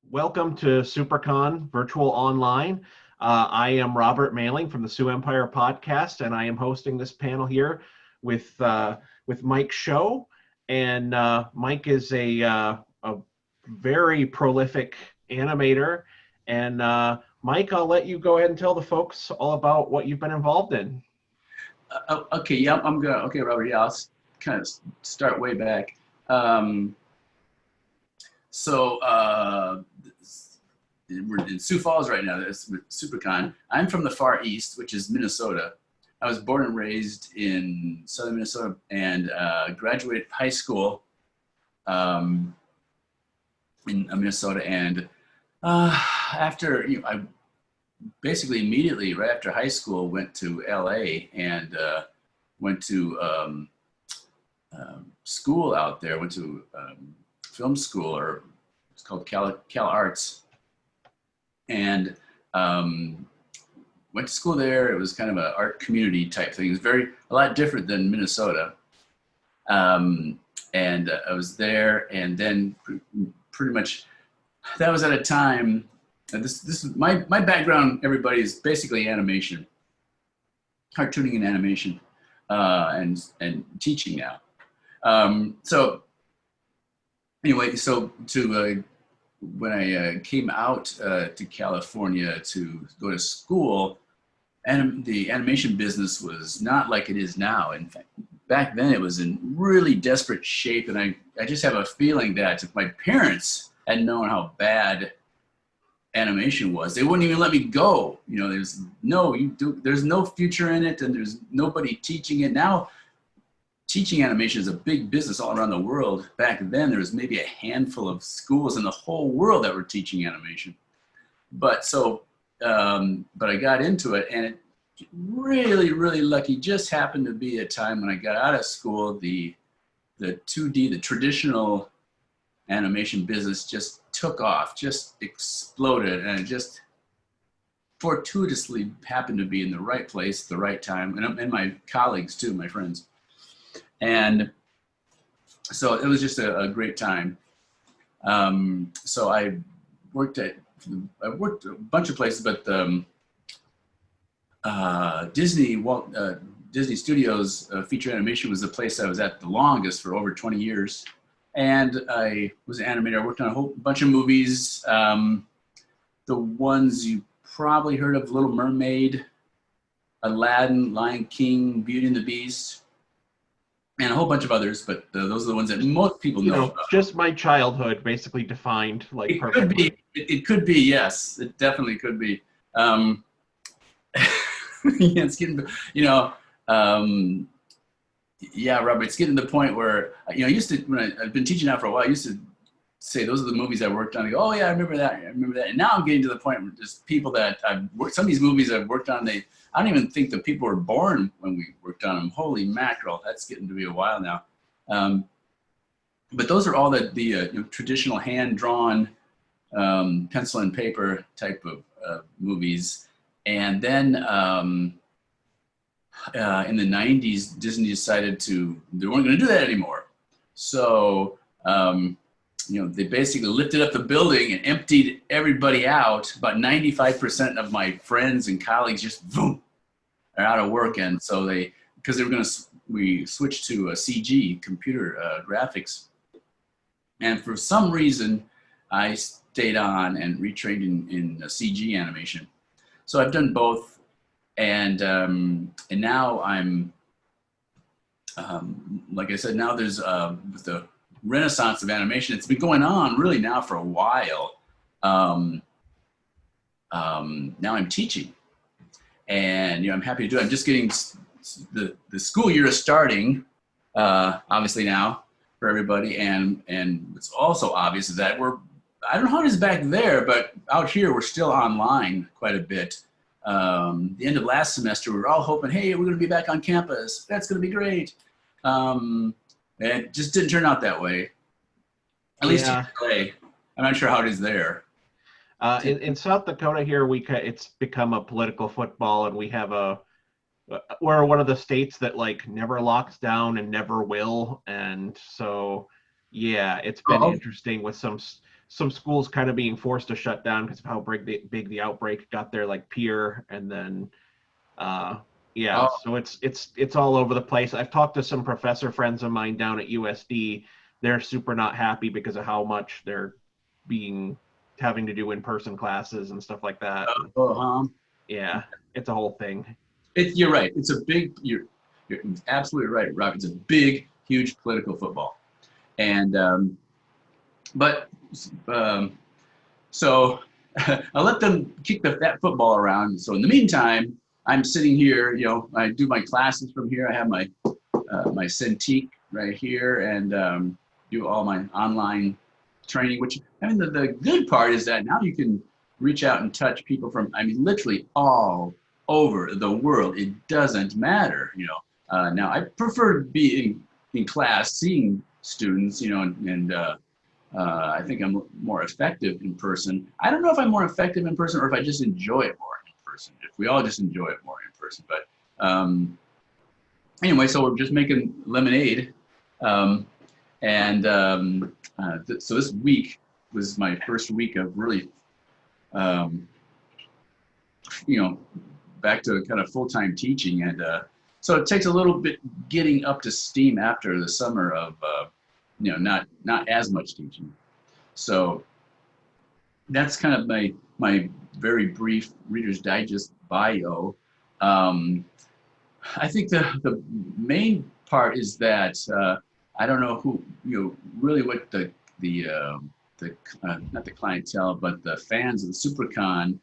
Welcome to SuperCon Virtual Online. I am Robert Mailing from the Sioux Empire podcast, and I am hosting this panel here with Mike Show. And Mike is a very prolific animator. And Mike, I'll let you go ahead and tell the folks all about what you've been involved in. Okay, yeah, I'm good. Okay, Robert, yeah, I'll kind of start way back. We're in Sioux Falls right now. That's with SuperCon. I'm from the Far East, which is Minnesota. I was born and raised in southern Minnesota and graduated high school in Minnesota. And after, I basically immediately right after high school went to LA and went to school out there. Went to film school, or it's called Cal Arts, and went to school there. It was kind of an art community type thing. It was a lot different than Minnesota. And I was there, and then pretty much that was at a time. This is my background. Everybody is basically animation, cartooning and animation, and teaching now. So anyway, when I came out to California to go to school, and the animation business was not like it is now. In fact, back then it was in really desperate shape, and I just have a feeling that if my parents had known how bad animation was, they wouldn't even let me go. There's no future in it, and there's nobody teaching it now. Teaching animation is a big business all around the world. Back then, there was maybe a handful of schools in the whole world that were teaching animation. But I got into it, and it really, really lucky. Just happened to be a time when I got out of school, the 2D, the traditional animation business just took off, just exploded, and it just fortuitously happened to be in the right place, the right time, and my colleagues too, my friends. And so it was just a great time. So I worked a bunch of places, but Walt Disney Studios Feature Animation was the place I was at the longest, for over 20 years. And I was an animator. I worked on a whole bunch of movies. The ones you probably heard of: Little Mermaid, Aladdin, Lion King, Beauty and the Beast, and a whole bunch of others, but those are the ones that most people know about. Just my childhood, basically defined like it perfectly. Could be. It could be, yes. It definitely could be. Yeah, it's getting, yeah, Robert, it's getting to the point where, I used to, when I've been teaching now for a while, I used to say, those are the movies I worked on. I go, oh yeah, I remember that. And now I'm getting to the point where just people that I've worked, some of these movies I've worked on, I don't even think the people were born when we worked on them. Holy mackerel, that's getting to be a while now. But those are all the traditional hand-drawn pencil and paper type of movies. And then in the 90s, Disney decided they weren't going to do that anymore. So, they basically lifted up the building and emptied everybody out. About 95% of my friends and colleagues just boom, are out of work. And so because we switched to CG, computer graphics. And for some reason, I stayed on and retrained in CG animation. So I've done both. And now I'm, like I said, now there's with the renaissance of animation, it's been going on really now for a while. Now I'm teaching, and I'm happy to do it. I'm just getting the school year is starting, obviously now for everybody, and it's also obvious is that I don't know how it is back there, but out here we're still online quite a bit. The end of last semester, we were all hoping, hey, we're going to be back on campus. That's going to be great. And it just didn't turn out that way. At least in LA. I'm not sure how it is there. In South Dakota here, it's become a political football, and we're one of the states that like never locks down and never will. And so, yeah, it's been interesting with some some schools kind of being forced to shut down because of how big the outbreak got there, like Pierre, and then yeah, Oh, so it's all over the place. I've talked to some professor friends of mine down at USD. They're super not happy because of how much they're being having to do in-person classes and stuff like that. Yeah, it's a whole thing. you're right. It's a big. You're absolutely right, Rob. It's a big, huge political football, and but so I let them kick that football around. So in the meantime, I'm sitting here. I do my classes from here. I have my my Cintiq right here, and do all my online training. Which I mean, the good part is that now you can reach out and touch people from, I mean, literally all over the world. It doesn't matter. Now I prefer being in class, seeing students. And I think I'm more effective in person. I don't know if I'm more effective in person or if I just enjoy it more in person. If we all just enjoy it more in person. But anyway, so we're just making lemonade. So this week was my first week of really, back to kind of full-time teaching. And so it takes a little bit getting up to steam after the summer of, not as much teaching. So that's kind of my very brief Reader's Digest bio. I think the main part is that I don't know who, really what the not the clientele, but the fans of the SuperCon,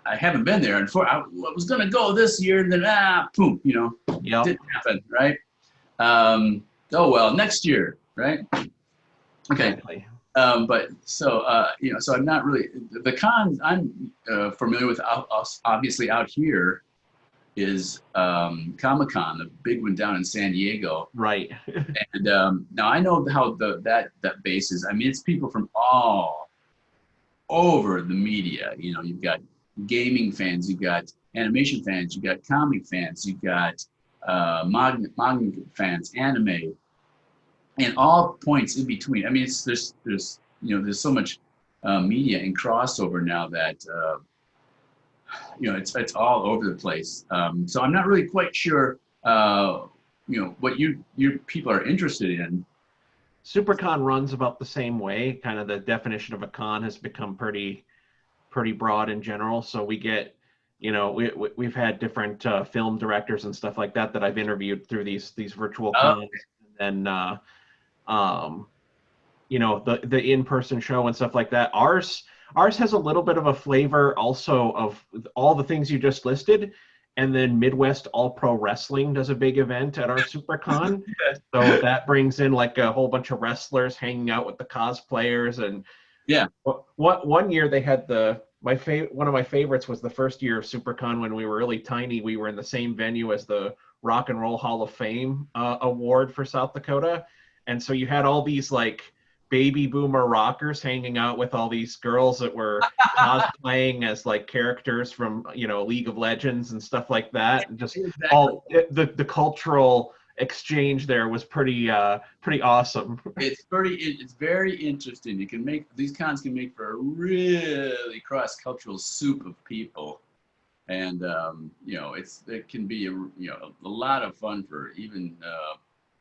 I haven't been there, and I was gonna go this year, and then boom, didn't happen, right? Oh well, next year, right? Okay. Exactly. But so so I'm not really the cons I'm familiar with. Obviously, out here is Comic-Con, the big one down in San Diego. Right. And now I know how that base is. I mean, it's people from all over the media. You've got gaming fans, you've got animation fans, you've got comic fans, you've got manga fans, anime, and all points in between. I mean, there's so much media and crossover now that it's all over the place. So I'm not really quite sure what your people are interested in. SuperCon runs about the same way. Kind of the definition of a con has become pretty broad in general. So we get, we've had different film directors and stuff like that I've interviewed through these virtual cons, and then the in-person show and stuff like that. Ours has a little bit of a flavor also of all the things you just listed. And then Midwest All Pro Wrestling does a big event at our SuperCon. So that brings in like a whole bunch of wrestlers hanging out with the cosplayers. And yeah, one year they had one of my favorites was the first year of SuperCon when we were really tiny. We were in the same venue as the Rock and Roll Hall of Fame award for South Dakota. And so you had all these like baby boomer rockers hanging out with all these girls that were cosplaying as like characters from League of Legends and stuff like that. And just exactly. all the cultural exchange there was pretty awesome. It's very interesting. These cons can make for a really cross-cultural soup of people, and it can be a lot of fun for even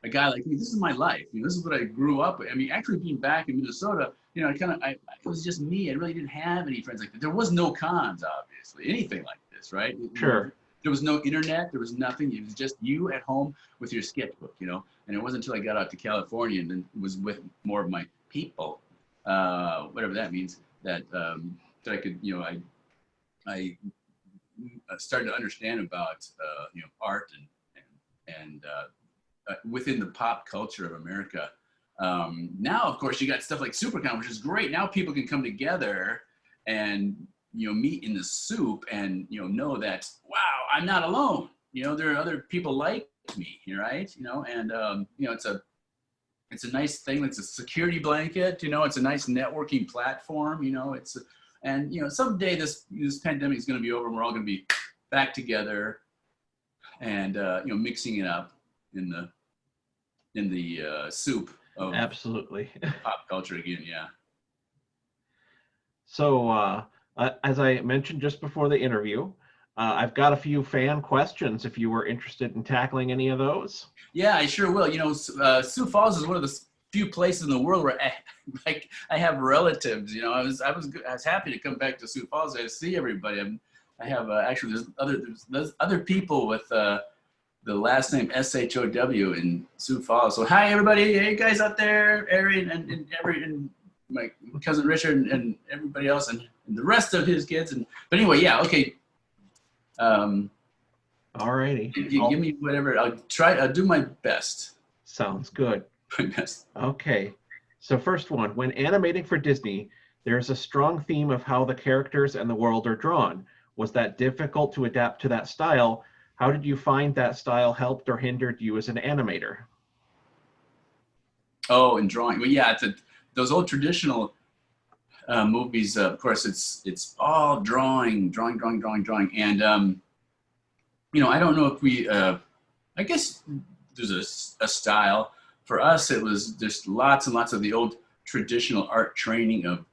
a guy like me. This is my life. This is what I grew up with. I mean, actually being back in Minnesota, it was just me. I really didn't have any friends like that. There was no cons, obviously, anything like this, right? Sure. There was no internet. There was nothing. It was just you at home with your sketchbook, And it wasn't until I got out to California and then was with more of my people, whatever that means, that I could, I started to understand about, art and within the pop culture of America. Now, of course, you got stuff like SuperCon, which is great. Now people can come together and meet in the soup and know that, wow, I'm not alone. There are other people like me, right? And it's a nice thing. It's a security blanket. It's a nice networking platform. Someday this pandemic is going to be over and we're all going to be back together and mixing it up in the soup. Absolutely. pop culture again. Yeah. So, as I mentioned just before the interview, I've got a few fan questions if you were interested in tackling any of those. Yeah, I sure will. You know, Sioux Falls is one of the few places in the world where I have relatives. You know, I was happy to come back to Sioux Falls to see everybody. I have actually there's other people with the last name SHOW in Sioux Falls. So hi everybody, hey guys out there, Arian and my cousin Richard and everybody else and the rest of his kids. But anyway, yeah, okay. Alrighty. Give me whatever. I'll do my best. Sounds good. My best. Okay. So first one, when animating for Disney, there's a strong theme of how the characters and the world are drawn. Was that difficult to adapt to that style? How did you find that style helped or hindered you as an animator? Oh, and drawing. Well, yeah, those old traditional movies. Of course, it's all drawing, and you know, I don't know if we. I guess there's a style. For us, it was just lots and lots of the old traditional art training of,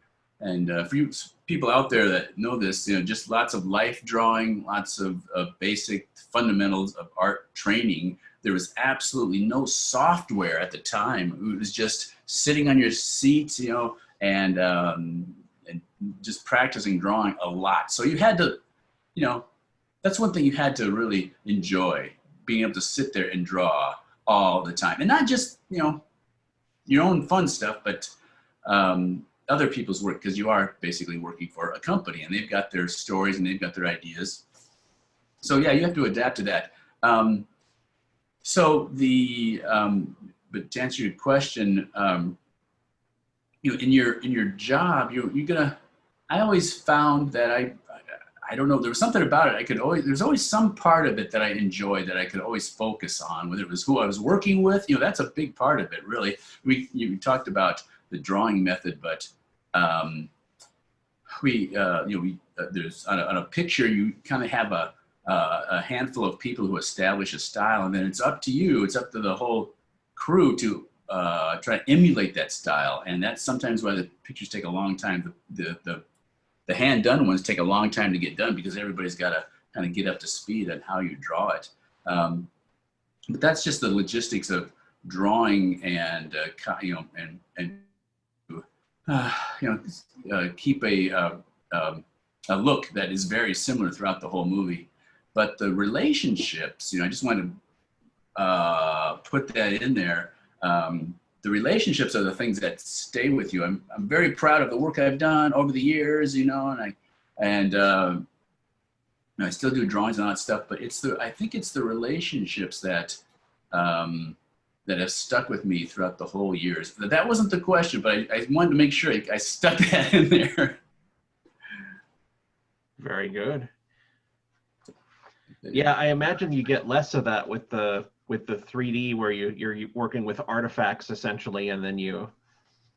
and for you people out there that know this, you know, just lots of life drawing, lots of basic fundamentals of art training. There was absolutely no software at the time. It was just sitting on your seat, you know, and just practicing drawing a lot. So you had to, you know, that's one thing you had to really enjoy, being able to sit there and draw all the time. And not just, you know, your own fun stuff, but other people's work, because you are basically working for a company and they've got their stories and they've got their ideas. So yeah, you have to adapt to that. But to answer your question, you know, in your job, you're gonna. I always found that I don't know. There was something about it. There's always some part of it that I enjoyed that I could always focus on. Whether it was who I was working with, you know, that's a big part of it. Really, you talked about the drawing method, but there's on a picture you kind of have a handful of people who establish a style, and then it's up to you. It's up to the whole crew to try to emulate that style, and that's sometimes why the pictures take a long time. The hand done ones take a long time to get done because everybody's got to kind of get up to speed on how you draw it. But that's just the logistics of drawing and you know keep a look that is very similar throughout the whole movie. But the relationships, you know, I just want to put that in there. The relationships are the things that stay with you. I'm very proud of the work I've done over the years, you know, and I still do drawings and all that stuff. But I think it's the relationships that that have stuck with me throughout the whole years. That wasn't the question, but I wanted to make sure I stuck that in there. Very good. Yeah, I imagine you get less of that with the 3D where you're working with artifacts essentially, and then you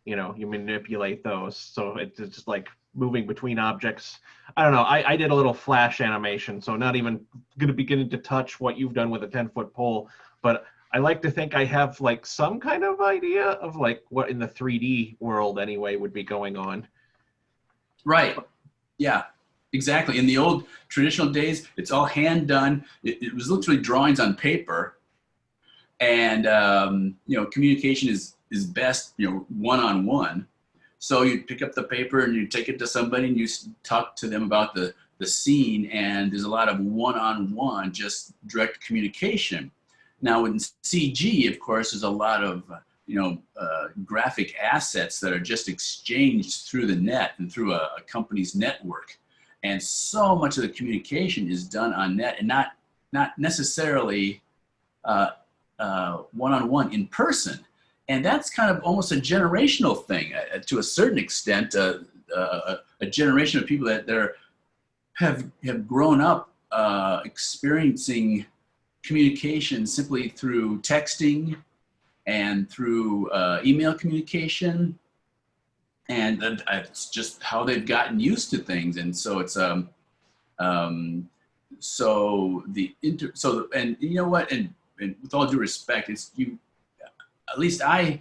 manipulate those. So it's just like moving between objects. I don't know. I did a little flash animation, so not even going to be getting to touch what you've done with a 10-foot pole, but I like to think I have like some kind of idea of like what in the 3D world anyway would be going on. Right. Yeah. Exactly. In the old traditional days, it's all hand done. It was literally drawings on paper, and you know, communication is best, you know, one-on-one. So you pick up the paper and you take it to somebody and you talk to them about the scene, and there's a lot of one-on-one, just direct communication. Now in CG, of course, there's a lot of graphic assets that are just exchanged through the net and through a company's network. And so much of the communication is done on net and not necessarily one-on-one in person. And that's kind of almost a generational thing to a certain extent, a generation of people that have grown up experiencing communication simply through texting and through email communication. And it's just how they've gotten used to things, and so it's and you know what, and with all due respect, it's you. At least I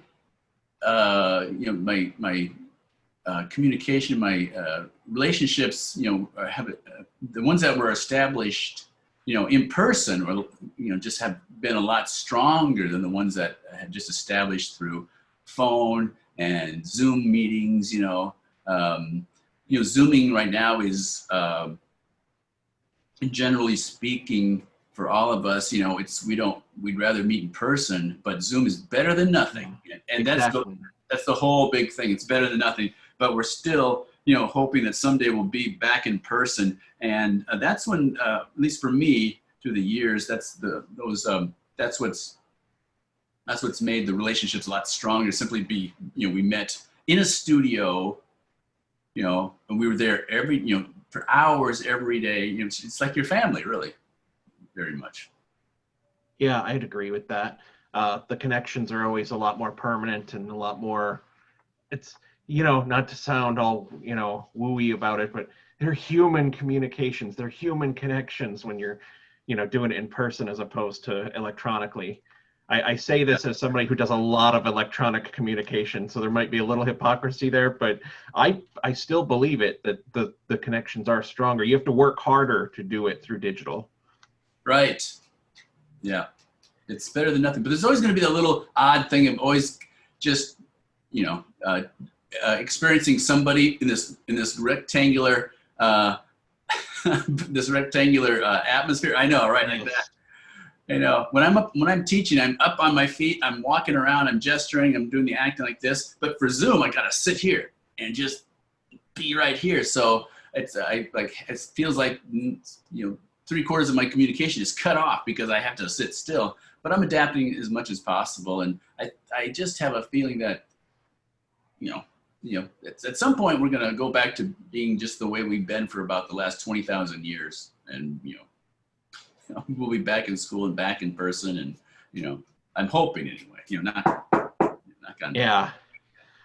my communication, my relationships, the ones that were established, in person, or just have been a lot stronger than the ones that had just established through phone and Zoom meetings. Zooming right now is, generally speaking, for all of us, we'd rather meet in person, but Zoom is better than nothing, and Exactly. that's the whole big thing. It's better than nothing, but we're still, hoping that someday we'll be back in person. And that's when, at least for me, through the years, that's what's made the relationships a lot stronger. Simply we met in a studio, and we were there for hours every day. It's like your family, really, very much. Yeah, I'd agree with that. The connections are always a lot more permanent and a lot more, it's, not to sound all, wooey about it, but they're human communications. They're human connections when you're, doing it in person as opposed to electronically. I say this as somebody who does a lot of electronic communication, so there might be a little hypocrisy there, but I still believe it, that the connections are stronger. You have to work harder to do it through digital. Right. Yeah. It's better than nothing. But there's always going to be that little odd thing of always just, experiencing somebody in this rectangular atmosphere. I know, right? Like that. When I'm teaching, I'm up on my feet, I'm walking around, I'm gesturing, I'm doing the acting like this. But for Zoom, I gotta sit here and just be right here. So it feels like 3/4 of my communication is cut off because I have to sit still. But I'm adapting as much as possible, and I just have a feeling that at some point we're gonna go back to being just the way we've been for about the last 20,000 years, and we'll be back in school and back in person, and I'm hoping anyway. Not on. Yeah,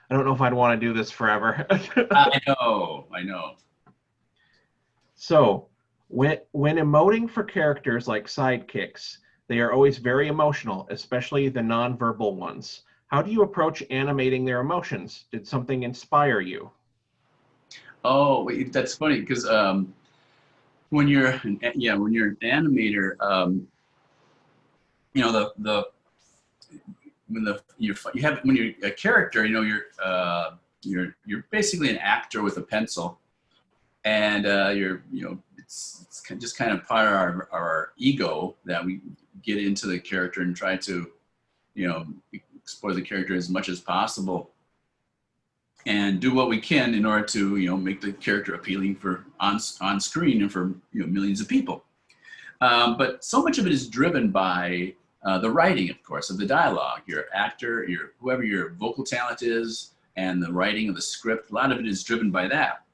I don't know if I'd want to do this forever. I know. So when emoting for characters like sidekicks, they are always very emotional, especially the nonverbal ones. How do you approach animating their emotions? Did something inspire you? Oh, wait, that's funny because when you're an animator, when you're a character, you're basically an actor with a pencil, and it's just kind of part of our ego that we get into the character and try to explore the character as much as possible and do what we can in order to make the character appealing for on screen and for millions of people. But so much of it is driven by the writing, of course, of the dialogue. Your actor, whoever your vocal talent is, and the writing of the script. A lot of it is driven by that.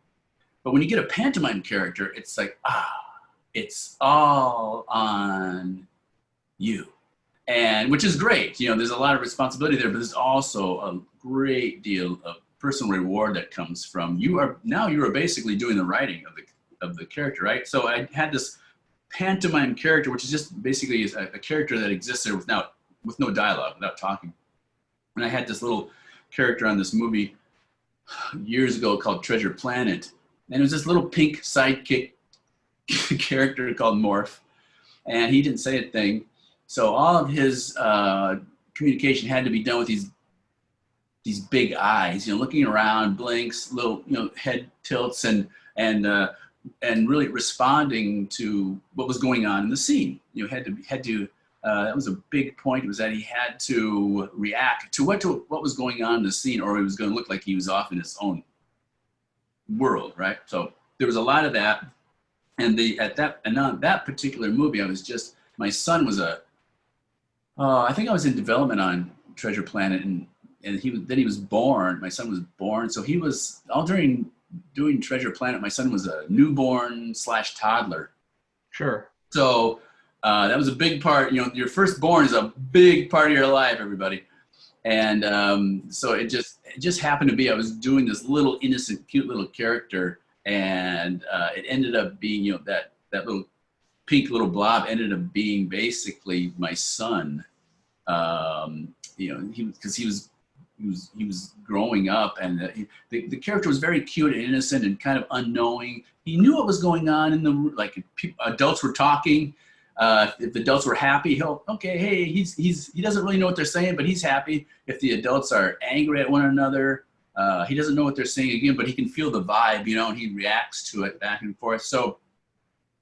But when you get a pantomime character, it's like, it's all on you, and which is great. There's a lot of responsibility there, but there's also a great deal of personal reward that comes from you are basically doing the writing of the character, right? So I had this pantomime character, which is just basically a character that exists there with no dialogue, without talking. And I had this little character on this movie years ago called Treasure Planet, and it was this little pink sidekick character called Morph, and he didn't say a thing. So all of his communication had to be done with these big eyes, looking around, blinks, little, head tilts, and really responding to what was going on in the scene. Had to. That was a big point. Was that he had to react to what was going on in the scene, or he was going to look like he was off in his own world, right? So there was a lot of that, and on that particular movie, my son was I think I was in development on Treasure Planet, and he was born. My son was born, so he was all during doing Treasure Planet. My son was a newborn / toddler. Sure. So that was a big part. Your firstborn is a big part of your life, everybody. And so it just happened to be I was doing this little innocent, cute little character, and it ended up being that little pink little blob ended up being basically my son. Because he was he was growing up, and the character was very cute and innocent and kind of unknowing. He knew what was going on in the, like, if adults were talking. If the adults were happy, hey, he doesn't really know what they're saying, but he's happy. If the adults are angry at one another, he doesn't know what they're saying again, but he can feel the vibe, and he reacts to it back and forth. So,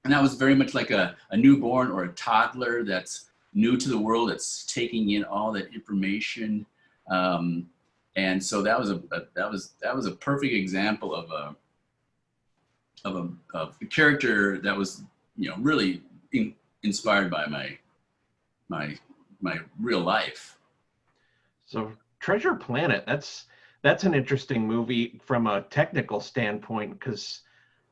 and that was very much like a newborn or a toddler that's new to the world, that's taking in all that information. And so that was a perfect example of a character that was, really inspired by my real life. So Treasure Planet, that's an interesting movie from a technical standpoint, because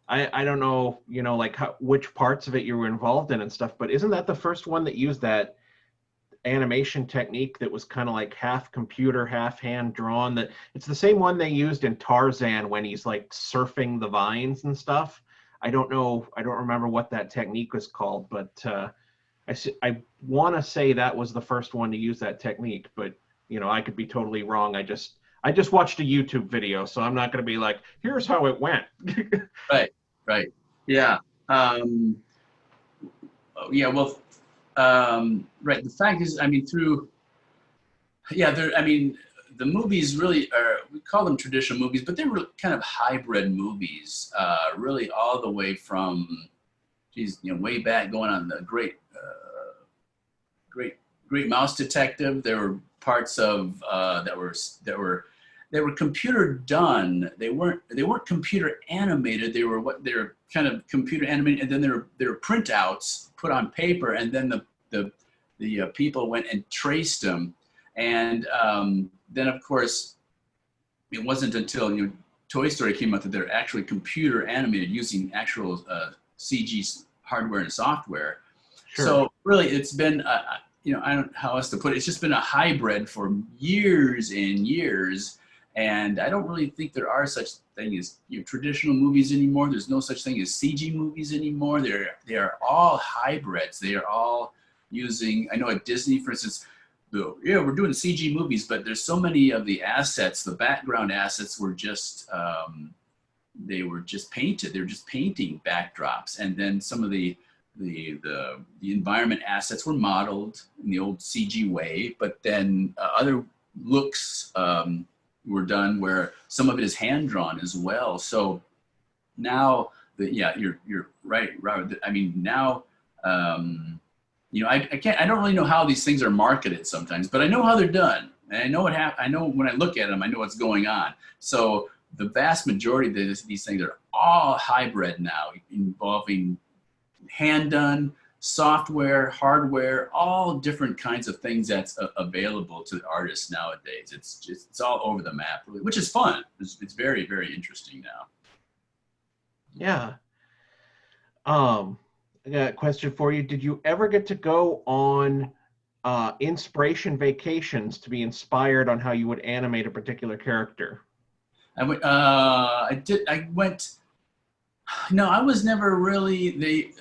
I don't know, like which parts of it you were involved in and stuff, but isn't that the first one that used that animation technique that was kind of like half computer, half hand drawn? That it's the same one they used in Tarzan when he's like surfing the vines and stuff. I don't remember what that technique was called, but I want to say that was the first one to use that technique, but I could be totally wrong. I just watched a YouTube video, so I'm not going to be like, here's how it went. Right. Yeah. Yeah. Well, right. The fact is, the movies really are, we call them traditional movies, but they're really kind of hybrid movies, really all the way from, way back, going on the Great Mouse Detective. There were parts of that were computer done. They weren't computer animated. They were kind of computer animated, and then they were printouts put on paper, and then the people went and traced them. And then, of course, it wasn't until Toy Story came out that they're actually computer animated using actual CG hardware and software. Sure. So really, it's been I don't know how else to put it. It's just been a hybrid for years and years. And I don't really think there are such thing as traditional movies anymore. There's no such thing as CG movies anymore. They are all hybrids. They are all using, I know at Disney, for instance, we're doing CG movies, but there's so many of the assets, the background assets were just, they were just painted. They were just painting backdrops. And then some of the environment assets were modeled in the old CG way, but then other looks, were done where some of it is hand drawn as well. So now you're right, Robert. I mean, now, I don't really know how these things are marketed sometimes, but I know how they're done. And I know I know when I look at them, I know what's going on. So the vast majority of these things are all hybrid now, involving hand done, software, hardware, all different kinds of things that's available to artists nowadays. It's all over the map, really, which is fun. It's very, very interesting now. Yeah. I got a question for you. Did you ever get to go on inspiration vacations to be inspired on how you would animate a particular character? I went. No, I was never really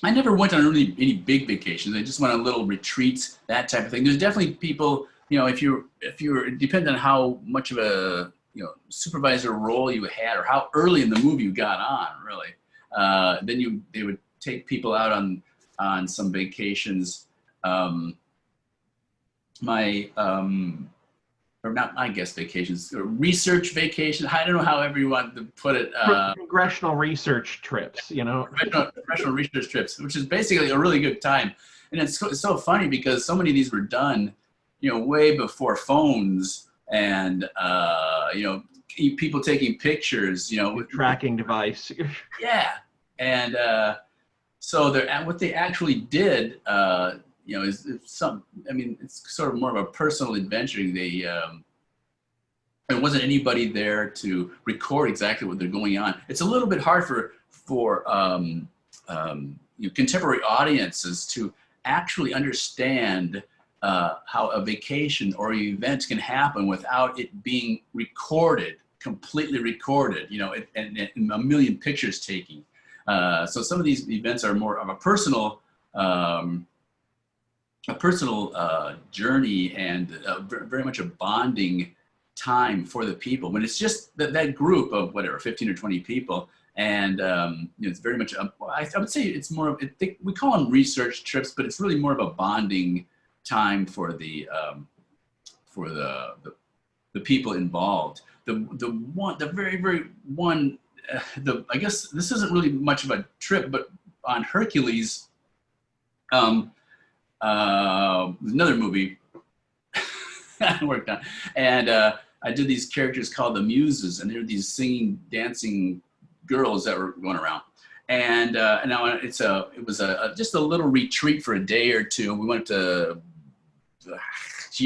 I never went on really any big vacations. I just went on little retreats, that type of thing. There's definitely people, if you're depending on how much of a supervisor role you had or how early in the movie you got on, really. Then they would take people out on some vacations. Or not, I guess, vacations, or research vacations. I don't know however you want to put it. Congressional research trips, Congressional research trips, which is basically a really good time. And it's so funny because so many of these were done, way before phones and, people taking pictures, with tracking device. Yeah. And so what they actually did, is some, it's sort of more of a personal adventure. There wasn't anybody there to record exactly what they're going on. It's a little bit hard for contemporary audiences to actually understand how a vacation or an event can happen without it being recorded, completely recorded, and a million pictures taking. So some of these events are more of a personal a personal journey and very much a bonding time for the people. When it's just that group of whatever 15 or 20 people, and it's very much I would say it's more of, we call them research trips, but it's really more of a bonding time for the people involved. I guess this isn't really much of a trip, but on Hercules, another movie I worked on, and I did these characters called the Muses, and they're these singing, dancing girls that were going around. And now it was just a little retreat for a day or two. We went to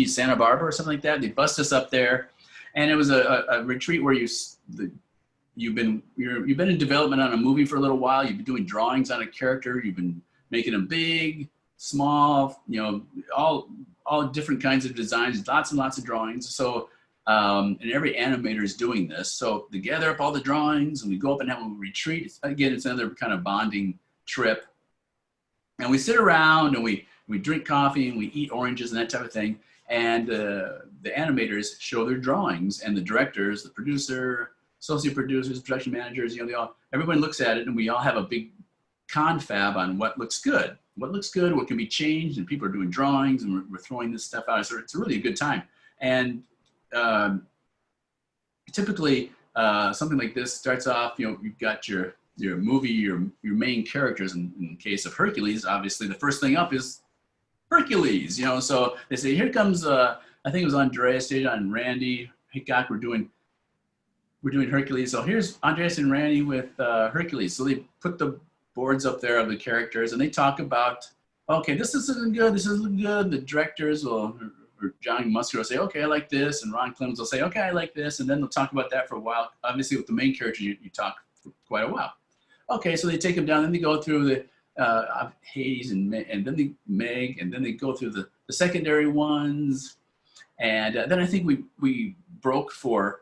Santa Barbara or something like that. They bussed us up there, and it was a retreat where you've been in development on a movie for a little while. You've been doing drawings on a character. You've been making them big, small, all different kinds of designs, lots and lots of drawings. So, and every animator is doing this. So they gather up all the drawings and we go up and have a retreat. Again, it's another kind of bonding trip. And we sit around and we drink coffee and we eat oranges and that type of thing. And the animators show their drawings, and the directors, the producer, associate producers, production managers, everyone looks at it, and we all have a big confab on what looks good, what can be changed, and people are doing drawings, and we're throwing this stuff out. So it's really a good time. And typically something like this starts off, you've got your movie, your main characters. In the case of Hercules, obviously the first thing up is Hercules, so they say, here comes, I think it was Andreas did on Randy Hickok, we're doing Hercules. So here's Andreas and Randy with Hercules. So they put the boards up there of the characters, and they talk about, okay, this isn't good, this isn't good. The directors or John Musker will say, okay, I like this, and Ron Clemens will say, okay, I like this, and then they'll talk about that for a while. Obviously, with the main character, you talk for quite a while. Okay, so they take them down, then they go through the Hades and then the Meg, and then they go through the secondary ones, and then I think we broke for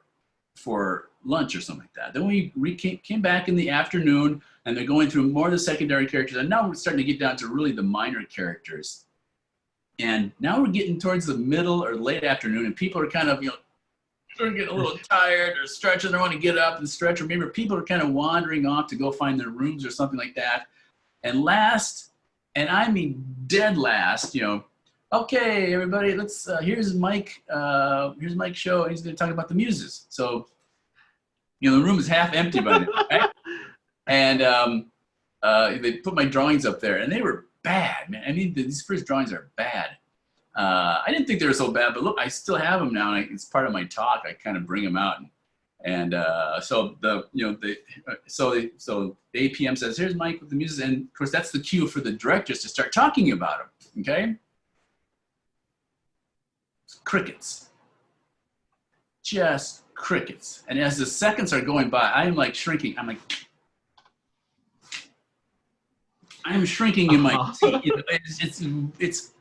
lunch or something like that. Then we came back in the afternoon, and they're going through more of the secondary characters, and now we're starting to get down to really the minor characters. And now we're getting towards the middle or late afternoon, and people are kind of, they're getting a little tired or stretching. They want to get up and stretch, or maybe people are kind of wandering off to go find their rooms or something like that. And last, and I mean dead last, okay, everybody, let's, here's Mike Show. He's going to talk about the Muses. So, the room is half empty by now, right? And they put my drawings up there, and they were bad, man. I mean, these first drawings are bad. I didn't think they were so bad, but look, I still have them now, and it's part of my talk. I kind of bring them out, and so the APM says, "Here's Mike with the Muses," and of course that's the cue for the directors to start talking about them. Okay, crickets, just crickets. And as the seconds are going by, I'm like shrinking. I'm shrinking in my seat.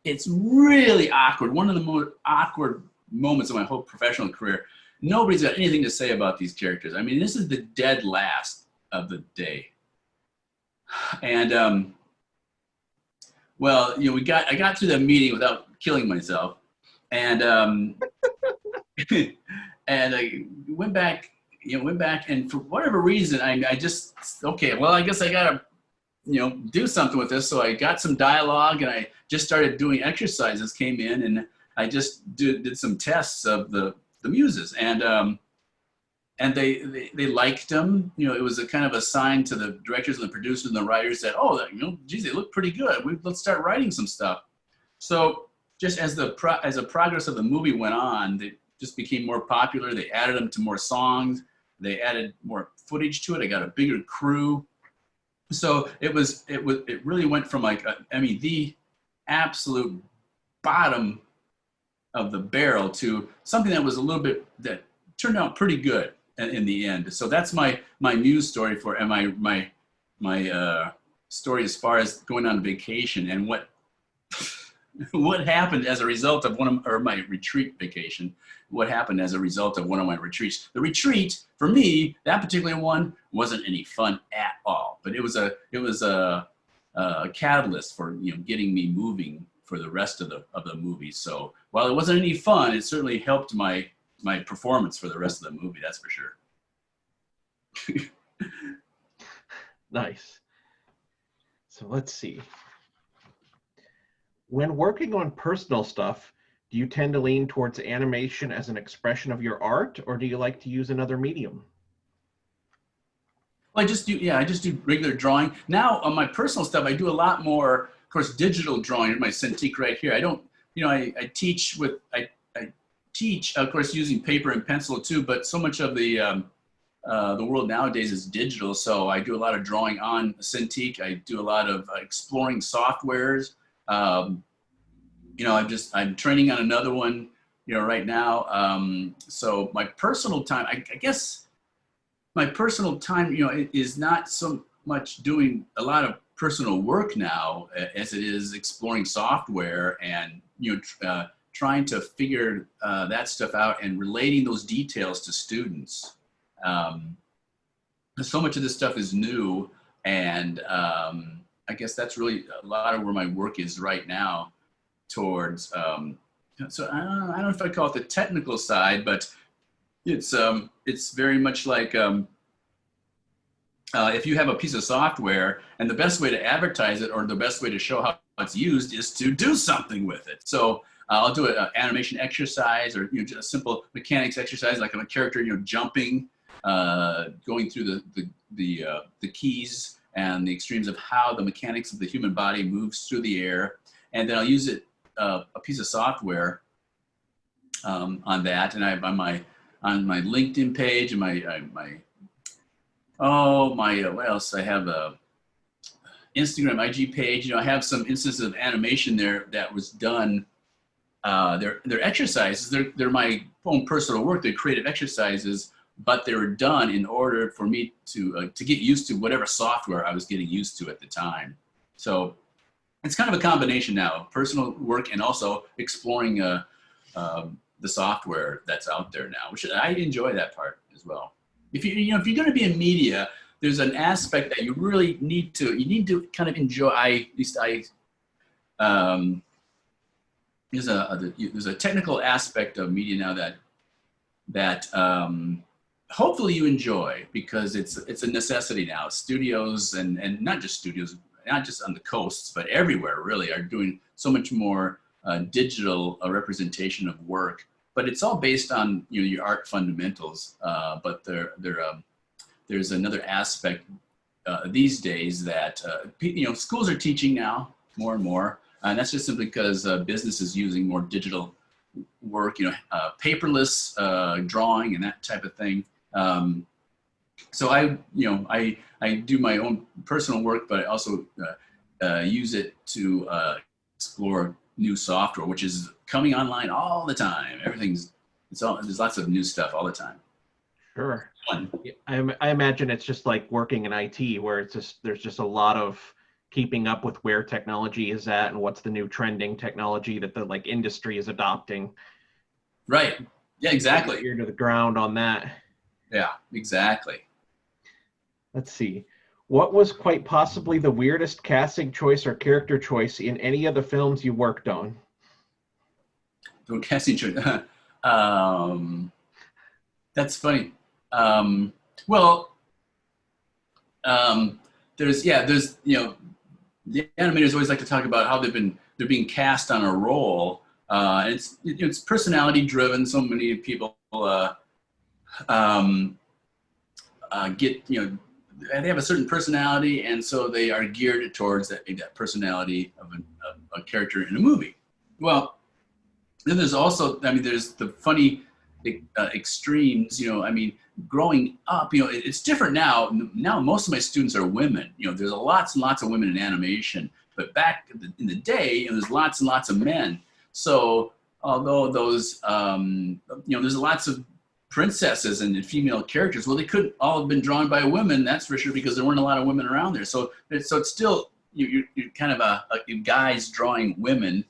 It's really awkward. One of the most awkward moments of my whole professional career. Nobody's got anything to say about these characters. I mean, this is the dead last of the day. And well, I got through that meeting without killing myself, and and I went back, and for whatever reason, I just, okay, well, I guess I gotta, do something with this. So I got some dialogue, and I just started doing exercises, came in, and I just did some tests of the Muses, and they liked them. It was a kind of a sign to the directors and the producers and the writers that, oh, geez, they look pretty good. Let's start writing some stuff. So just as the progress of the movie went on, they just became more popular. They added them to more songs. They added more footage to it. I got a bigger crew. So it really went from the absolute bottom of the barrel to something that was a little bit, that turned out pretty good in the end. So that's my Muse story and my story as far as going on vacation and what happened as a result of my retreat vacation. What happened as a result of one of my retreats. The retreat, for me, that particular one, wasn't any fun at all. But it was a catalyst for getting me moving for the rest of the movie. So while it wasn't any fun, it certainly helped my performance for the rest of the movie. That's for sure. Nice. So let's see. When working on personal stuff, do you tend to lean towards animation as an expression of your art, or do you like to use another medium? Well, I just do regular drawing. Now on my personal stuff, I do a lot more, of course, digital drawing. My Cintiq right here. I don't, I teach, of course, using paper and pencil too, but so much of the world nowadays is digital. So I do a lot of drawing on Cintiq. I do a lot of exploring softwares. I'm training on another one, right now. So my personal time, I guess my personal time, is not so much doing a lot of personal work now as it is exploring software and, trying to figure that stuff out and relating those details to students. So much of this stuff is new, and I guess that's really a lot of where my work is right now towards, so I don't know if I call it the technical side, but it's very much like if you have a piece of software and the best way to advertise it or the best way to show how it's used is to do something with it. So I'll do an animation exercise or just a simple mechanics exercise, like a character jumping, going through the keys and the extremes of how the mechanics of the human body moves through the air, and then I'll use it a piece of software on that, and I have on my LinkedIn page and what else? I have a Instagram IG page. I have some instances of animation there that was done. They're exercises. They're my own personal work. They're creative exercises, but they were done in order for me to get used to whatever software I was getting used to at the time. So it's kind of a combination now of personal work and also exploring the software that's out there now, which I enjoy that part as well. If you're going to be in media, there's an aspect that you really need to kind of enjoy. There's a technical aspect of media now that hopefully you enjoy, because it's a necessity now. Studios and not just studios, not just on the coasts, but everywhere really are doing so much more digital representation of work. But it's all based on your art fundamentals. But there's another aspect these days that schools are teaching now more and more, and that's just simply because business is using more digital work, paperless drawing and that type of thing. So I do my own personal work, but I also use it to explore new software, which is coming online all the time. There's lots of new stuff all the time. Sure. I imagine it's just like working in IT, where there's just a lot of keeping up with where technology is at and what's the new trending technology that the industry is adopting. Right. Yeah, exactly. Ear to the ground on that. Yeah, exactly. Let's see. What was quite possibly the weirdest casting choice or character choice in any of the films you worked on? The casting choice. That's funny. There's the animators always like to talk about how they're being cast on a role. And it's personality driven. So many people get they have a certain personality, and so they are geared towards that personality of a character in a movie. Well, then there's also, there's the funny extremes. Growing up, it's different now. Now most of my students are women. There's lots and lots of women in animation, but back in the day, there's lots and lots of men. So although those, there's lots of princesses and female characters, well, they couldn't all have been drawn by women, that's for sure, because there weren't a lot of women around there. So it's still, you're kind of a guys drawing women.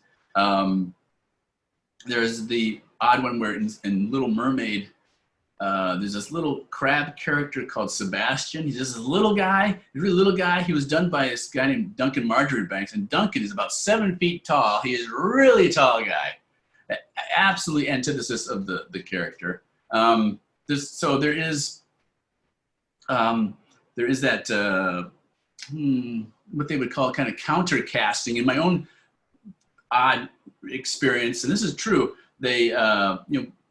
There's the odd one where in Little Mermaid, There's this little crab character called Sebastian. He's just this little guy, really little guy. He was done by this guy named Duncan Marjoribanks, and Duncan is about 7 feet tall. He is a really tall guy. Absolutely antithesis of the character. So there is that what they would call kind of counter casting. In my own odd experience, and this is true, they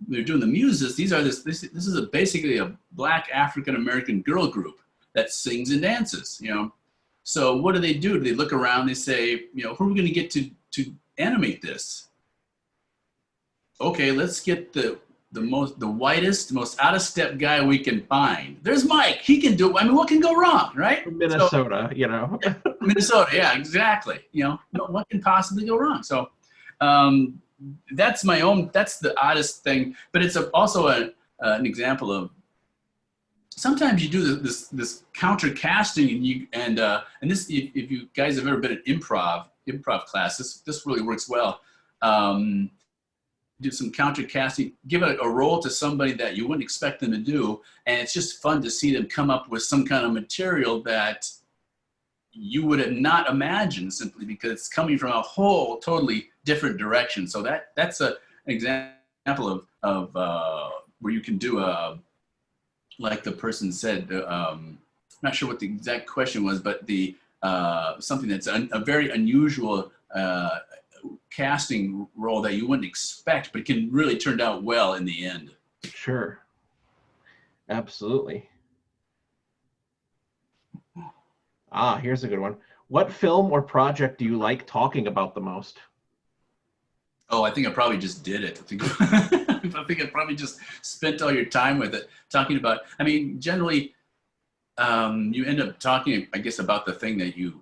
they're doing the Muses. This is basically a Black African American girl group that sings and dances. So what do? They look around. They say, who are we going to get to animate this? Okay, let's get the whitest, most out of step guy we can find. There's Mike. He can do it. I mean, what can go wrong, right? From Minnesota, Minnesota, yeah, exactly. What can possibly go wrong? So that's the oddest thing, but it's also an example of sometimes you do this counter casting, and this, if you guys have ever been at improv class, this really works well. Do some counter casting, give a role to somebody that you wouldn't expect them to do, and it's just fun to see them come up with some kind of material that you would have not imagined, simply because it's coming from a whole totally different direction. So that's an example of where you can do like the person said, I'm not sure what the exact question was, but something that's a very unusual casting role that you wouldn't expect, but can really turn out well in the end. Sure. Absolutely. Here's a good one. What film or project do you like talking about the most? Oh, I think I probably just did it. I think I probably just spent all your time with it, talking about, I mean, generally, you end up talking, I guess, about the thing that you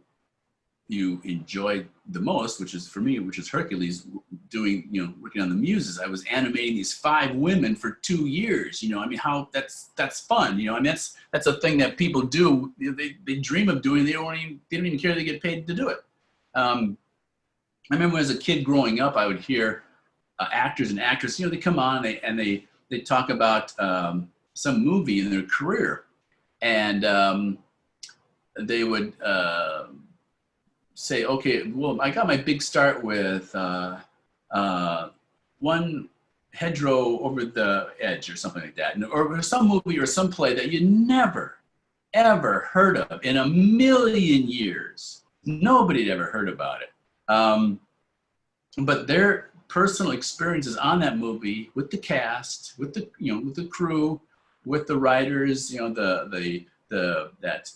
enjoyed the most, which is, for me, Hercules, working on the Muses. I was animating these 5 women for 2 years. I mean, how that's fun. I mean, that's a thing that people do. They dream of doing. They don't even care they get paid to do it. I remember as a kid growing up, I would hear actors and actresses, they come on and they talk about some movie in their career, and they would say, okay, well, I got my big start with one hedgerow over the edge or something like that, or some movie or some play that you never, ever heard of in a million years. Nobody had ever heard about it. But their personal experiences on that movie, with the cast, with the crew, with the writers, that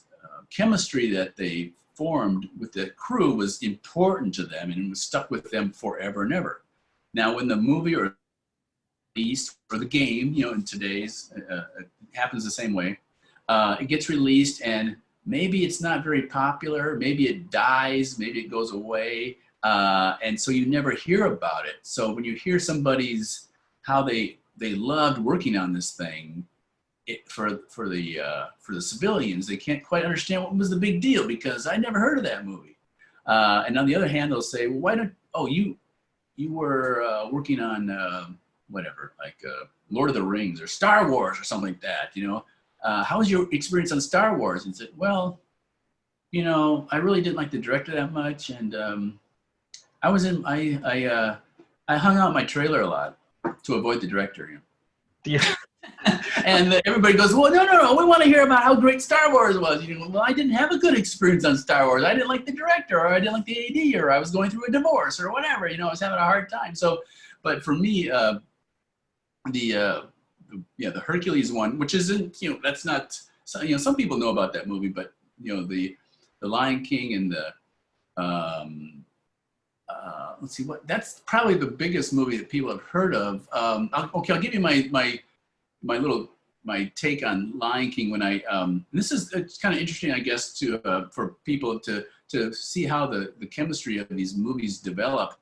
chemistry that they formed with the crew was important to them, and it was stuck with them forever and ever. Now, when the movie or the game, in today's, it happens the same way. It gets released, and maybe it's not very popular. Maybe it dies. Maybe it goes away, and so you never hear about it. So when you hear how they loved working on this thing, for the civilians, they can't quite understand what was the big deal, because I never heard of that movie. And on the other hand, they'll say, well, why don't? Oh, you were working on whatever, like Lord of the Rings or Star Wars or something like that. How was your experience on Star Wars? And said, well, I really didn't like the director that much, and I hung out in my trailer a lot to avoid the director. Yeah. And everybody goes, well, no, we want to hear about how great Star Wars was. Well, I didn't have a good experience on Star Wars. I didn't like the director, or I didn't like the AD, or I was going through a divorce, or whatever. I was having a hard time. So, but for me, the Hercules one, which isn't, that's not, some people know about that movie, but the Lion King and the let's see, that's probably the biggest movie that people have heard of. I'll give you my take on Lion King. When it's kind of interesting, I guess, for people to see how the chemistry of these movies develop.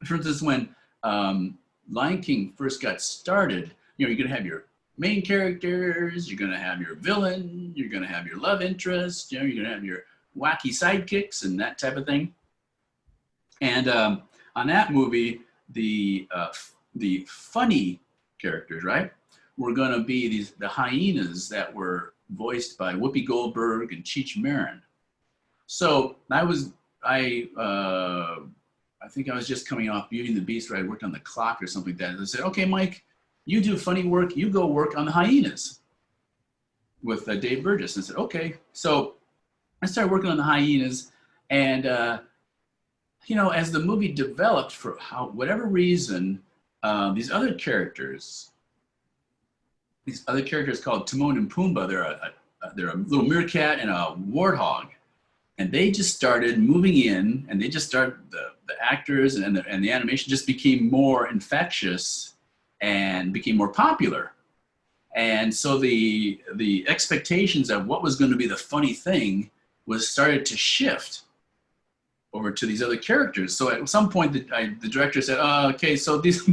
For instance, when Lion King first got started, you're going to have your main characters, you're going to have your villain, you're going to have your love interest, you're going to have your wacky sidekicks and that type of thing. And on that movie, the funny characters, right, were going to be the hyenas that were voiced by Whoopi Goldberg and Cheech Marin. So I think I was just coming off Beauty and the Beast, where I worked on the clock or something like that. And they said, okay, Mike, you do funny work, you go work on the hyenas with Dave Burgess. And I said, okay. So I started working on the hyenas, and you know, as the movie developed, for whatever reason, these other characters called Timon and Pumbaa, they're a little meerkat and a warthog. And they just started moving in, and they just started, the actors and the animation just became more infectious and became more popular. And so the expectations of what was going to be the funny thing was started to shift over to these other characters. So at some point, the director said, okay, so these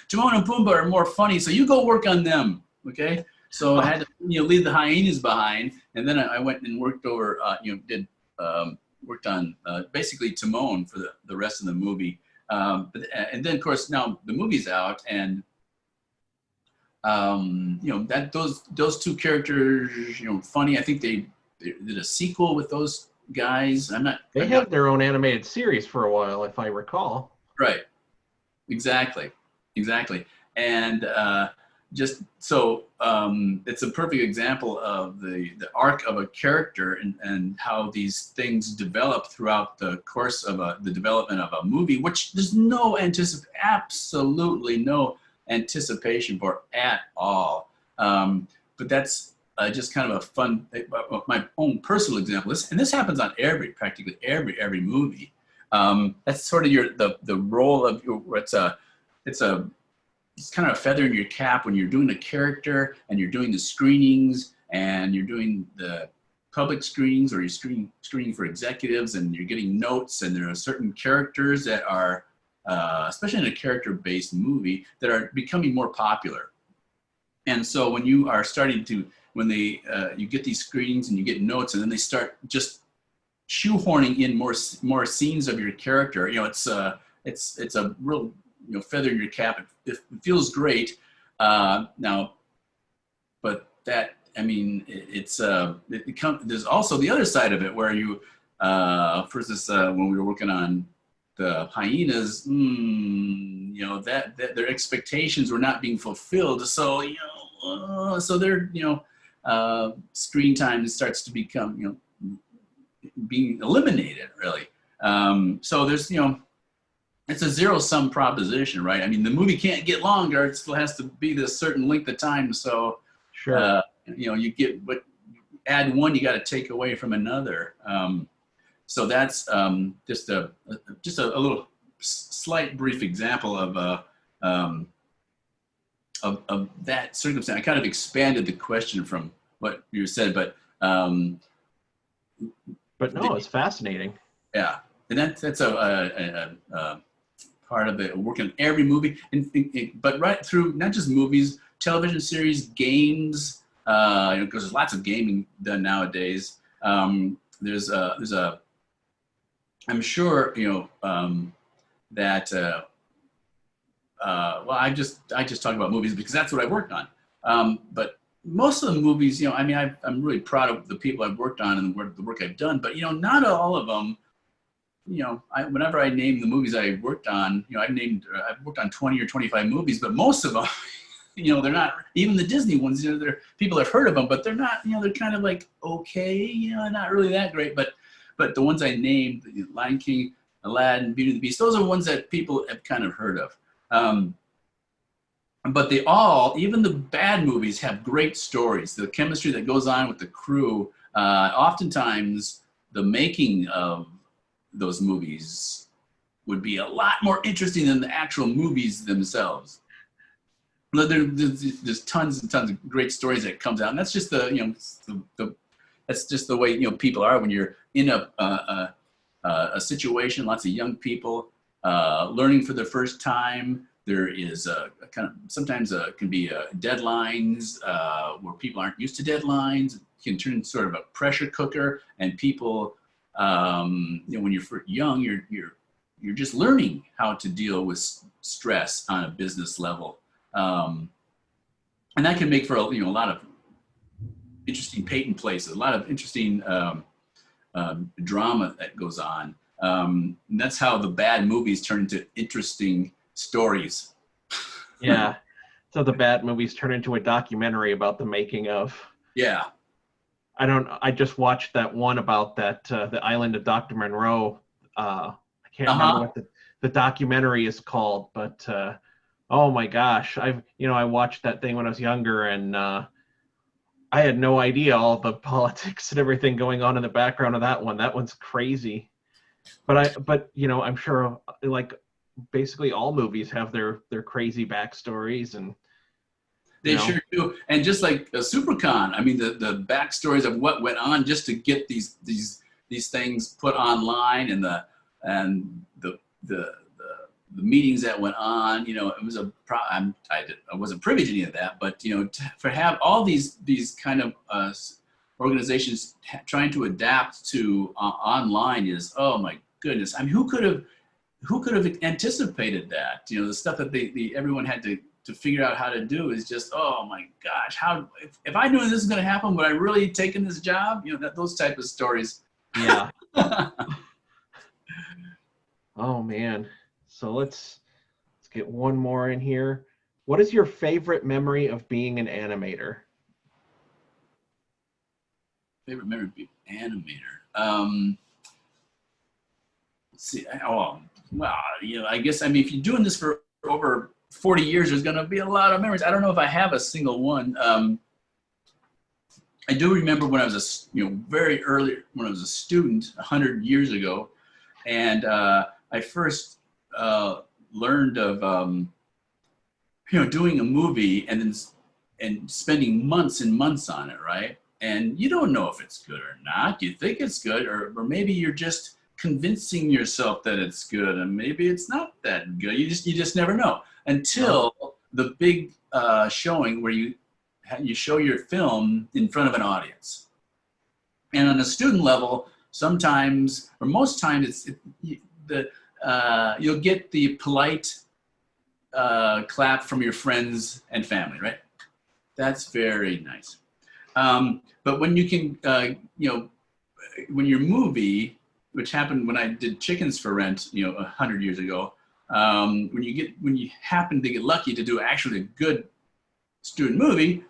Timon and Pumbaa are more funny, so you go work on them, okay? So I had to leave the hyenas behind, and then I went and worked over, worked on basically Timon for the rest of the movie. And then, of course, now the movie's out, and those two characters, funny. I think they did a sequel with those guys. They had their own animated series for a while, if I recall. Right. Exactly. And just so it's a perfect example of the arc of a character and how these things develop throughout the course of the development of a movie, which there's absolutely no anticipation for at all. But that's just kind of a fun, my own personal example. This happens on practically every movie. That's sort of the role of it's kind of a feather in your cap when you're doing a character and you're doing the screenings and you're doing the public screenings, or you're screening for executives, and you're getting notes, and there are certain characters that are, especially in a character-based movie, that are becoming more popular. And so when you are starting to, you get these screenings and you get notes, and then they start just shoehorning in more scenes of your character, it's a real, feather in your cap. It feels great now, but that, there's also the other side of it where you, for instance, when we were working on the hyenas, that their expectations were not being fulfilled. So, so their, screen time starts to become, being eliminated, really. So there's, it's a zero-sum proposition, right? The movie can't get longer. It still has to be this certain length of time. So, sure. You get, but add one, you got to take away from another. So that's just a little slight brief example of that circumstance. I kind of expanded the question from what you said, but no, it's fascinating. Yeah, and that's a part of it. Working on every movie, but right through not just movies, television series, games. Because there's lots of gaming done nowadays. There's a I'm sure that well, I just talk about movies because that's what I worked on. But most of the movies, I'm really proud of the people I've worked on and the work I've done. But not all of them. Whenever I name the movies I worked on, I've worked on 20 or 25 movies, but most of them, they're not, even the Disney ones, they're, people have heard of them, but they're not, they're kind of like, okay, not really that great. But the ones I named, Lion King, Aladdin, Beauty and the Beast, those are ones that people have kind of heard of. But they all, even the bad movies, have great stories. The chemistry that goes on with the crew, oftentimes the making of those movies would be a lot more interesting than the actual movies themselves. There's tons and tons of great stories that comes out, and that's just that's just the way people are when you're in a situation. Lots of young people learning for the first time. There is a kind of sometimes can be deadlines where people aren't used to deadlines. It can turn into sort of a pressure cooker, and people when you're young, you're just learning how to deal with stress on a business level. and that can make for a lot of interesting patent places, a lot of interesting drama that goes on. And that's how the bad movies turn into interesting stories. Yeah. So the bad movies turn into a documentary about the making of. Yeah. I just watched that one about that the island of Dr. Monroe. I can't remember what the documentary is called, but oh my gosh, I watched that thing when I was younger, and I had no idea all the politics and everything going on in the background of that one. That one's crazy. But I'm sure like basically all movies have their crazy backstories, and they sure do. And just like a SuperCon, I mean, the backstories of what went on just to get these things put online, and the meetings that went on, it was I wasn't privy to any of that, but for have all these kind of organizations trying to adapt to online is, oh my goodness. I mean, who could have anticipated that? The stuff that everyone had to figure out how to do is just, oh my gosh, how if I knew this was going to happen, would I really taken this job? Those type of stories. Yeah. Oh man. So let's get one more in here. What is your favorite memory of being an animator? Favorite memory of being an animator. Let's see. Oh, well, I guess, I mean, if you're doing this for over 40 years, there's going to be a lot of memories. I don't know if I have a single one. I do remember when I was very early, when I was a student 100 years ago, and I first learned of doing a movie and spending months and months on it, right? And you don't know if it's good or not. You think it's good, or maybe you're just convincing yourself that it's good, and maybe it's not that good. You just never know until the big showing where you show your film in front of an audience. And on a student level, sometimes or most times you'll get the polite clap from your friends and family, right? That's very nice. But when you can, when your movie, which happened when I did Chickens for Rent, 100 years ago, when you happen to get lucky to do actually a good student movie,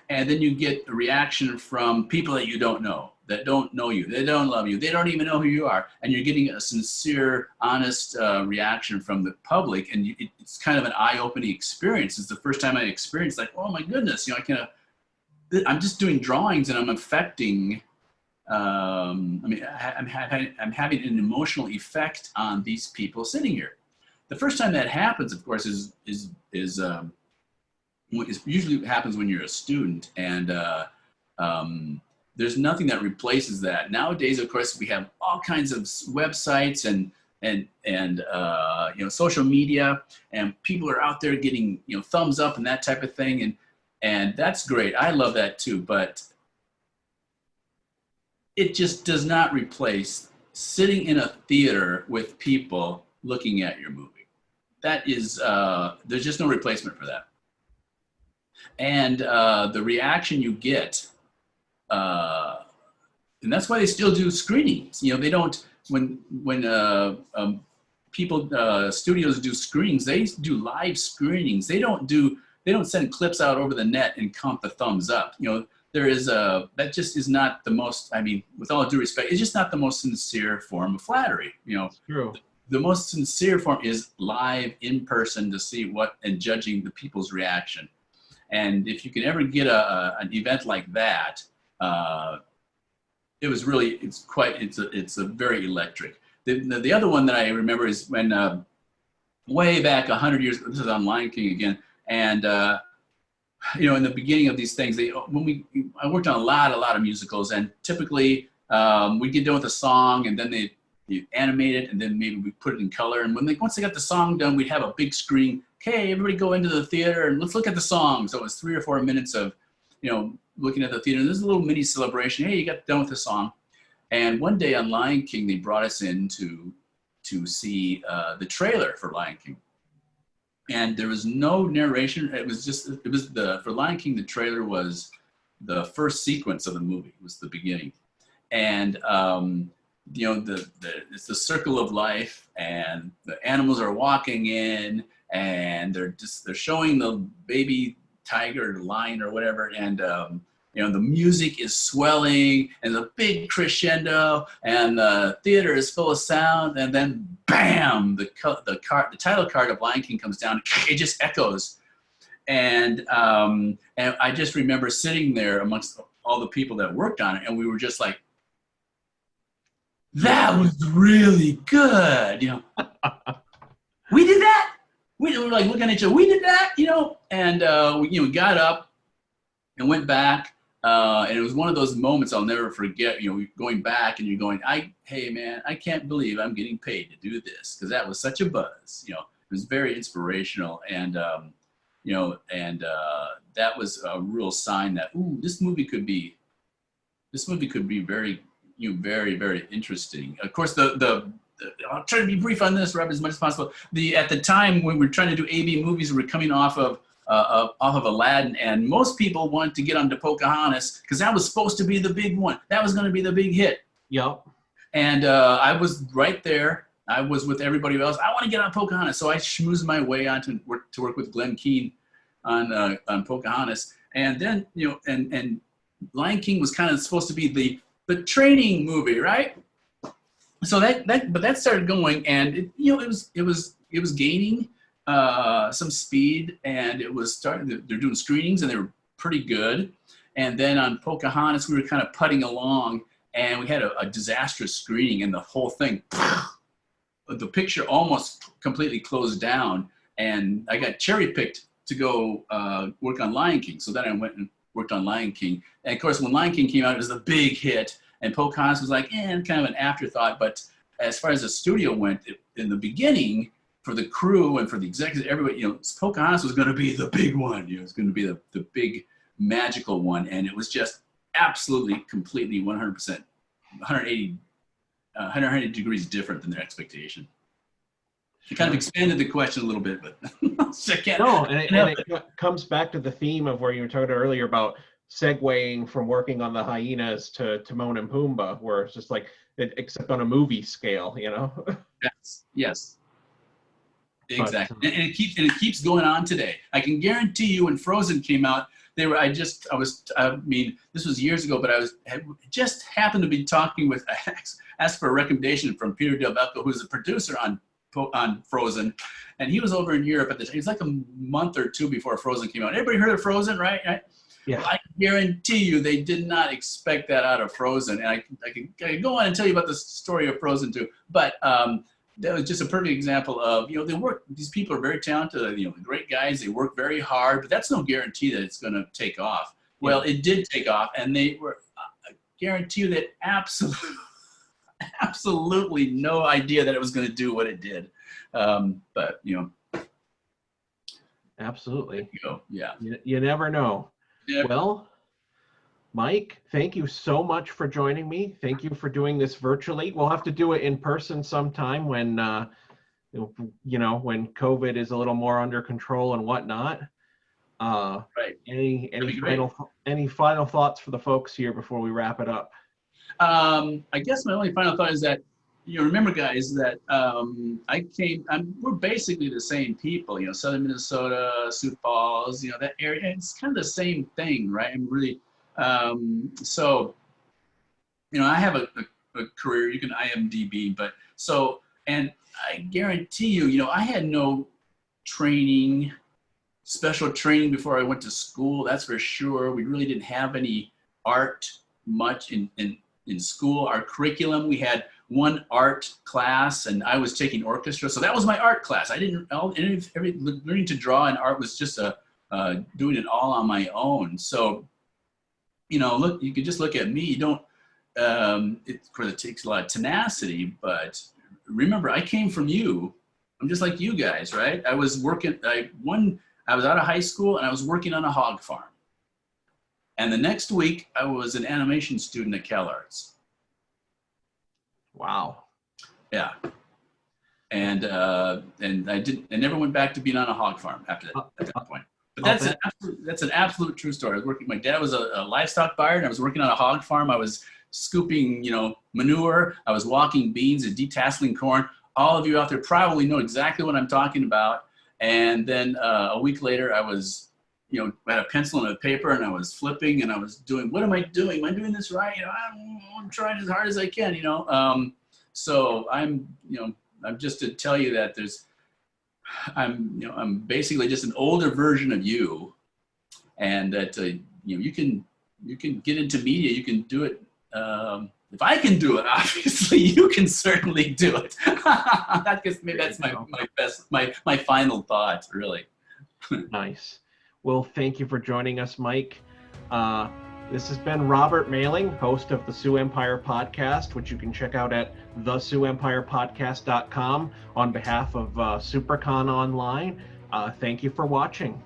and then you get a reaction from people that you don't know, that don't know you, they don't love you, they don't even know who you are, and you're getting a sincere, honest reaction from the public, and it's kind of an eye-opening experience. It's the first time I experienced, like, oh my goodness, I'm just doing drawings and I'm affecting. I'm having an emotional effect on these people sitting here. The first time that happens, of course, is usually happens when you're a student, and there's nothing that replaces that. Nowadays, of course, we have all kinds of websites and social media, and people are out there getting thumbs up and that type of thing, and that's great. I love that too, but it just does not replace sitting in a theater with people looking at your movie. That is, there's just no replacement for that. And the reaction you get, and that's why they still do screenings. They don't, when studios do screenings, they do live screenings. They don't send clips out over the net and count the thumbs up. That just is not the most, I mean, with all due respect, it's just not the most sincere form of flattery. True. The most sincere form is live in person to see and judging the people's reaction. And if you can ever get an event like that, it's a very electric. The other one that I remember is when way back 100 years, this is on Lion King again, and in the beginning of these things, I worked on a lot of musicals, and typically we'd get done with a song, and then they animate it, and then maybe we put it in color. And once they got the song done, we'd have a big screen. Okay, everybody go into the theater and let's look at the song. So it was 3 or 4 minutes of, looking at the theater. And there's a little mini celebration. Hey, you got done with the song. And one day on Lion King, they brought us in to see the trailer for Lion King. and there was no narration. It was for Lion King, the trailer was the first sequence of the movie, was the beginning. And you know, it's the circle of life, and the animals are walking in, and they're showing the baby tiger, lion, or whatever, and you know, the music is swelling, and the big crescendo, and the theater is full of sound, and then bam, the title card of Lion King comes down. It just echoes, and I just remember sitting there amongst all the people that worked on it, and we were just like, that was really good, you know. We did that. We were like looking at each other. We did that, you know. And we got up and went back, and it was one of those moments I'll never forget. You know, going back and you're going, hey man, I can't believe I'm getting paid to do this, because that was such a buzz. You know, it was very inspirational, and you know, and that was a real sign that this movie could be very, very, very interesting. Of course, I'll try to be brief on this, Rob, as much as possible. At the time when we were trying to do AB movies, we were coming off of Aladdin, and most people wanted to get onto Pocahontas because that was supposed to be the big one. That was going to be the big hit. Yep. And I was right there. I was with everybody else. I want to get on Pocahontas, so I schmoozed my way on to work with Glenn Keane on Pocahontas, and then and Lion King was kind of supposed to be the training movie, right? So that started going, and it was gaining some speed, and it was starting. They're doing screenings, and they were pretty good. And then on Pocahontas, we were kind of putting along, and we had a disastrous screening, and the whole thing, the picture almost completely closed down, and I got cherry picked to go work on Lion King. So then I went and worked on Lion King, and of course, when Lion King came out, it was a big hit. And Pocahontas was like, kind of an afterthought. But as far as the studio went, in the beginning, for the crew and for the executives, everybody, Pocahontas was going to be the big one. It's going to be the big magical one. And it was just absolutely, completely 100%, 180 degrees different than their expectation. It kind of expanded the question a little bit, but it comes back to the theme of where you were talking earlier about segueing from working on the hyenas to Timon and Pumbaa, where it's just like, except on a movie scale, Yes, exactly. And it keeps going on today. I can guarantee you, when Frozen came out, this was years ago, but I just happened to be talking with, asked for a recommendation from Peter Del Vecchio, who's the producer on Frozen, and he was over in Europe at the time. It was like a month or two before Frozen came out. Everybody heard of Frozen, right? Yeah. Well, I guarantee you they did not expect that out of Frozen. And I can go on and tell you about the story of Frozen too. But that was just a perfect example of, these people are very talented, great guys, they work very hard, but that's no guarantee that it's going to take off. Well, it did take off, and they were, I guarantee you that absolutely no idea that it was going to do what it did. But, Absolutely. Yeah. You never know. Yeah. Well, Mike, thank you so much for joining me. Thank you for doing this virtually. We'll have to do it in person sometime when, when COVID is a little more under control and whatnot. Right. Any final thoughts for the folks here before we wrap it up? I guess my only final thought is that, remember, guys, that we're basically the same people, Southern Minnesota, Sioux Falls, that area. It's kind of the same thing, right? And really, so, I have a career, you can IMDb, and I guarantee you, I had no special training before I went to school, that's for sure. We really didn't have any art much in school. Our curriculum, we had one art class, and I was taking orchestra, so that was my art class. I didn't, learning to draw and art was just doing it all on my own. So, look, you could just look at me. You don't, of course, it takes a lot of tenacity, but remember, I came from you. I'm just like you guys, right? I was working, I was out of high school, and I was working on a hog farm. And the next week, I was an animation student at CalArts. Wow. Yeah. and I never went back to being on a hog farm after that at that point. But that's an absolute true story. I was working. My dad was a livestock buyer, and I was working on a hog farm. I was scooping, manure. I was walking beans and detasseling corn. All of you out there probably know exactly what I'm talking about. And then a week later, I was, I had a pencil and a paper, and I was flipping, and I was doing, what am I doing? Am I doing this right? I'm trying as hard as I can, So I'm just to tell you that I'm basically just an older version of you, and that you can get into media. You can do it. If I can do it, obviously you can certainly do it. Maybe that's my final thought, really. Nice. Well, thank you for joining us, Mike. This has been Robert Mailing, host of the Sioux Empire Podcast, which you can check out at theSiouxperConline.com on behalf of SuperCon Online. Thank you for watching.